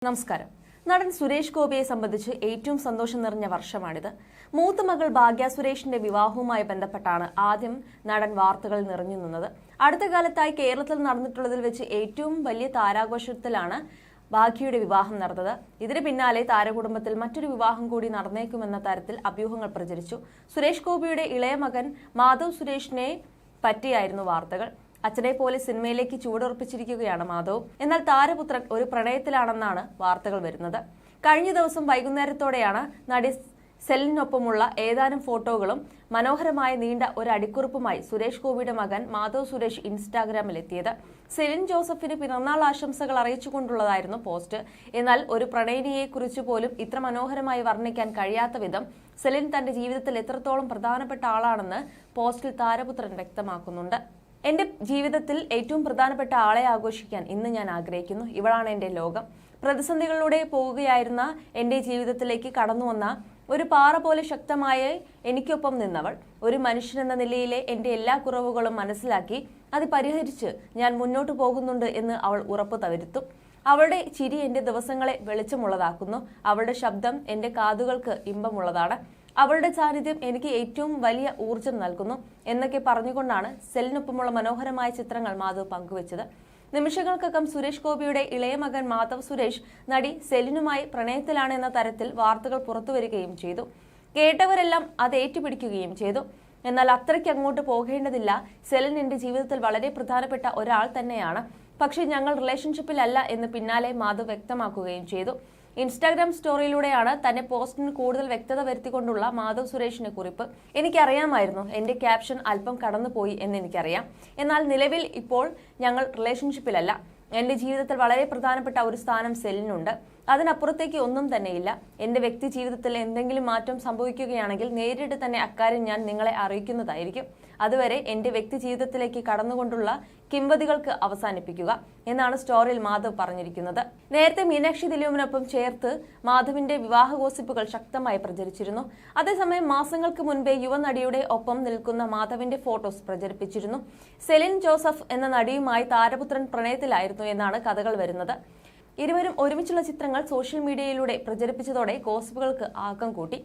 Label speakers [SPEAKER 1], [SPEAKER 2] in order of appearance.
[SPEAKER 1] നമസ്കാരം. നടൻ സുരേഷ് ഗോപിയെ സംബന്ധിച്ച് ഏറ്റവും സന്തോഷം നിറഞ്ഞ വർഷമാണിത്. മൂത്ത മകൾ ഭാഗ്യ സുരേഷിന്റെ വിവാഹവുമായി ബന്ധപ്പെട്ടാണ് ആദ്യം നടൻ വാർത്തകൾ നിറഞ്ഞു നിന്നത്. അടുത്ത കാലത്തായി കേരളത്തിൽ നടന്നിട്ടുള്ളതിൽ വെച്ച് ഏറ്റവും വലിയ താരാഘോഷത്തിലാണ് ഭാഗ്യയുടെ വിവാഹം നടന്നത്. ഇതിന് പിന്നാലെ താരകുടുംബത്തിൽ മറ്റൊരു വിവാഹം കൂടി നടന്നേക്കുമെന്ന തരത്തിൽ അഭ്യൂഹങ്ങൾ പ്രചരിച്ചു. സുരേഷ് ഗോപിയുടെ ഇളയ മകൻ മാധവ് സുരേഷിനെ പറ്റിയായിരുന്നു വാർത്തകൾ. അച്ഛനെ പോലെ സിനിമയിലേക്ക് ചുവടുറപ്പിച്ചിരിക്കുകയാണ് മാധവ്. എന്നാൽ താരപുത്രൻ ഒരു പ്രണയത്തിലാണെന്നാണ് വാർത്തകൾ വരുന്നത്. കഴിഞ്ഞ ദിവസം വൈകുന്നേരത്തോടെയാണ് നടി സെലിനൊപ്പമുള്ള ഏതാനും ഫോട്ടോകളും മനോഹരമായ നീണ്ട ഒരു അടിക്കുറിപ്പുമായി സുരേഷ് ഗോപിയുടെ മകൻ മാധവ് സുരേഷ് ഇൻസ്റ്റാഗ്രാമിൽ എത്തിയത്. സെലിൻ ജോസഫിന് പിറന്നാൾ ആശംസകൾ അറിയിച്ചുകൊണ്ടുള്ളതായിരുന്നു പോസ്റ്റ്. എന്നാൽ ഒരു പ്രണയിനിയെക്കുറിച്ച് പോലും ഇത്ര മനോഹരമായി വർണ്ണിക്കാൻ കഴിയാത്ത വിധം സെലിൻ തന്റെ ജീവിതത്തിൽ എത്രത്തോളം പ്രധാനപ്പെട്ട ആളാണെന്ന് പോസ്റ്റിൽ താരപുത്രൻ വ്യക്തമാക്കുന്നുണ്ട്. എന്റെ ജീവിതത്തിൽ ഏറ്റവും പ്രധാനപ്പെട്ട ആളെ ആഘോഷിക്കാൻ ഇന്ന് ഞാൻ ആഗ്രഹിക്കുന്നു. ഇവളാണ് എന്റെ ലോകം. പ്രതിസന്ധികളിലൂടെ പോവുകയായിരുന്ന എന്റെ ജീവിതത്തിലേക്ക് കടന്നു വന്ന ഒരു പാറ പോലെ ശക്തമായ എനിക്കൊപ്പം നിന്നവൾ, ഒരു മനുഷ്യനെന്ന നിലയിലെ എന്റെ എല്ലാ കുറവുകളും മനസ്സിലാക്കി അത് പരിഹരിച്ച് ഞാൻ മുന്നോട്ട് പോകുന്നുണ്ട് എന്ന് അവൾ ഉറപ്പു തരുത്തും. അവളുടെ ചിരി എന്റെ ദിവസങ്ങളെ വെളിച്ചമുള്ളതാക്കുന്നു. അവളുടെ ശബ്ദം എന്റെ കാതുകൾക്ക് ഇമ്പമുള്ളതാണ്. അവളുടെ സാന്നിധ്യം എനിക്ക് ഏറ്റവും വലിയ ഊർജം നൽകുന്നു എന്നൊക്കെ പറഞ്ഞുകൊണ്ടാണ് സെലിനൊപ്പമുള്ള മനോഹരമായ ചിത്രങ്ങൾ മാധവ് പങ്കുവച്ചത്. നിമിഷങ്ങൾക്കകം സുരേഷ് ഗോപിയുടെ ഇളയ മകൻ മാധവ് സുരേഷ് നടി സെലിനുമായി പ്രണയത്തിലാണ് എന്ന തരത്തിൽ വാർത്തകൾ പുറത്തുവരികയും ചെയ്തു. കേട്ടവരെല്ലാം അത് ഏറ്റുപിടിക്കുകയും ചെയ്തു. എന്നാൽ അത്രയ്ക്ക് അങ്ങോട്ട് പോകേണ്ടതില്ല. സെലിൻ എന്റെ ജീവിതത്തിൽ വളരെ പ്രധാനപ്പെട്ട ഒരാൾ തന്നെയാണ്. പക്ഷേ ഞങ്ങൾ റിലേഷൻഷിപ്പിലല്ല എന്ന് പിന്നാലെ മാധവ് വ്യക്തമാക്കുകയും ചെയ്തു. ഇൻസ്റ്റാഗ്രാം സ്റ്റോറിയിലൂടെയാണ് തന്റെ പോസ്റ്റിന് കൂടുതൽ വ്യക്തത വരുത്തിക്കൊണ്ടുള്ള മാധവ് സുരേഷിന്റെ കുറിപ്പ്. എനിക്കറിയാമായിരുന്നു എന്റെ ക്യാപ്ഷൻ അല്പം കടന്നുപോയി എന്ന് എനിക്കറിയാം. എന്നാൽ നിലവിൽ ഇപ്പോൾ ഞങ്ങൾ റിലേഷൻഷിപ്പിലല്ല. എന്റെ ജീവിതത്തിൽ വളരെ പ്രധാനപ്പെട്ട ഒരു സ്ഥാനം സെലിനുണ്ട്. അതിനപ്പുറത്തേക്ക് ഒന്നും തന്നെയില്ല. എന്റെ വ്യക്തി ജീവിതത്തിൽ എന്തെങ്കിലും മാറ്റം സംഭവിക്കുകയാണെങ്കിൽ നേരിട്ട് തന്നെ അക്കാര്യം ഞാൻ നിങ്ങളെ അറിയിക്കുന്നതായിരിക്കും. അതുവരെ എന്റെ വ്യക്തി ജീവിതത്തിലേക്ക് കടന്നുകൊണ്ടുള്ള കിംവദികൾക്ക് അവസാനിപ്പിക്കുക എന്നാണ് സ്റ്റോറിയിൽ മാധവ് പറഞ്ഞിരിക്കുന്നത്. നേരത്തെ മീനാക്ഷി ദിലീപിനൊപ്പം ചേർത്ത് മാധവിന്റെ വിവാഹ ഗോസിപ്പുകൾ ശക്തമായി പ്രചരിച്ചിരുന്നു. അതേസമയം മാസങ്ങൾക്ക് മുൻപേ യുവനടിയുടെ ഒപ്പം നിൽക്കുന്ന മാധവിന്റെ ഫോട്ടോസ് പ്രചരിപ്പിച്ചിരുന്നു. സെലിൻ ജോസഫ് എന്ന നടിയുമായി താരപുത്രൻ പ്രണയത്തിലായിരുന്നു എന്നാണ് കഥകൾ വരുന്നത്. ഇരുവരും ഒരുമിച്ചുള്ള ചിത്രങ്ങൾ സോഷ്യൽ മീഡിയയിലൂടെ പ്രചരിപ്പിച്ചതോടെ ഗോസിപ്പുകൾക്ക് ആക്കം കൂട്ടി.